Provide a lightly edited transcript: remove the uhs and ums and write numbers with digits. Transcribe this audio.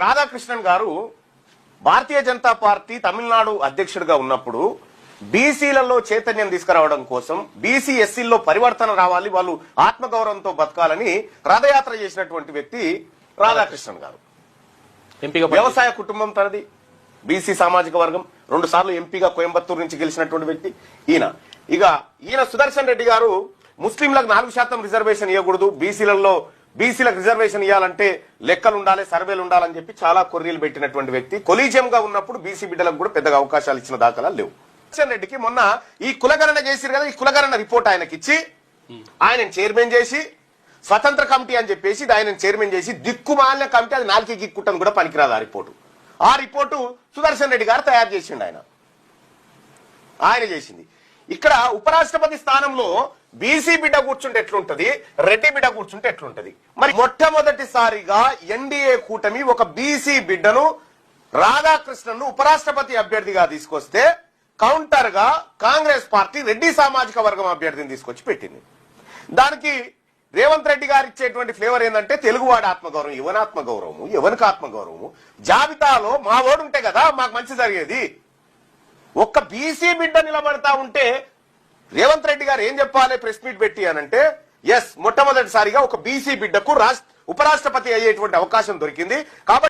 రాధాకృష్ణన్ గారు భారతీయ జనతా పార్టీ తమిళనాడు అధ్యక్షుడిగా ఉన్నప్పుడు బీసీలలో చైతన్యం తీసుకురావడం కోసం బీసీ ఎస్సీల్లో పరివర్తన రావాలి, వాళ్ళు ఆత్మగౌరవంతో బతకాలని రథయాత్ర చేసినటువంటి వ్యక్తి రాధాకృష్ణన్ గారు. వ్యవసాయ కుటుంబం తనది, బీసీ సామాజిక వర్గం, 2 సార్లు ఎంపీగా కోయంబత్తూరు నుంచి గెలిచినటువంటి వ్యక్తి ఈయన సుదర్శన్ రెడ్డి గారు ముస్లింలకు 4% రిజర్వేషన్ ఇవ్వకూడదు, బీసీలకు రిజర్వేషన్ ఇవ్వాలంటే లెక్కలు ఉండాలి, సర్వేలు ఉండాలని చెప్పి చాలా కొర్రీలు పెట్టినటువంటి వ్యక్తి. కొలీజియం గా ఉన్నప్పుడు బీసీ బిడ్డలకు కూడా పెద్దగా అవకాశాలు ఇచ్చిన దాఖలాలు లేవు. సుదర్శన్ రెడ్డికి మొన్న ఈ కులగణన చేసిరు కదా, ఈ కులగణన రిపోర్ట్ ఆయనకి ఇచ్చి ఆయన చైర్మన్ చేసి స్వతంత్ర కమిటీ అని చెప్పేసి ఆయన చైర్మన్ చేసి దిక్కుమాలిన కమిటీ, అది 4 గిక్కుట్టని కూడా పనికిరాదు ఆ రిపోర్టు సుదర్శన్ రెడ్డి గారు తయారు చేసిండు. ఆయన చేసింది. ఇక్కడ ఉపరాష్ట్రపతి స్థానంలో బీసీ బిడ్డ కూర్చుంటే ఎట్లుంటది, రెడ్డి బిడ్డ కూర్చుంటే ఎట్లుంటది? మరి మొట్టమొదటిసారిగా ఎన్డీఏ కూటమి ఒక బీసీ బిడ్డను రాధాకృష్ణన్ ఉపరాష్ట్రపతి అభ్యర్థిగా తీసుకొస్తే కౌంటర్ గా కాంగ్రెస్ పార్టీ రెడ్డి సామాజిక వర్గం అభ్యర్థిని తీసుకొచ్చి పెట్టింది. దానికి రేవంత్ రెడ్డి గారు ఇచ్చేటువంటి ఫ్లేవర్ ఏంటంటే తెలుగువాడి ఆత్మగౌరవం, యువనాత్మగౌరవము, యువనికి ఆత్మగౌరవము. జాబితాలో మా ఓడు ఉంటే కదా మాకు మంచి జరిగేది. ఒక్క బీసీ బిడ్డ నిలబడతా ఉంటే రేవంత్ రెడ్డి గారు ఏం చెప్పాలి ప్రెస్ మీట్ పెట్టి అనంటే, మొట్టమొదటిసారిగా ఒక బీసీ బిడ్డకు ఉపరాష్ట్రపతి అయ్యేటువంటి అవకాశం దొరికింది కాబట్టి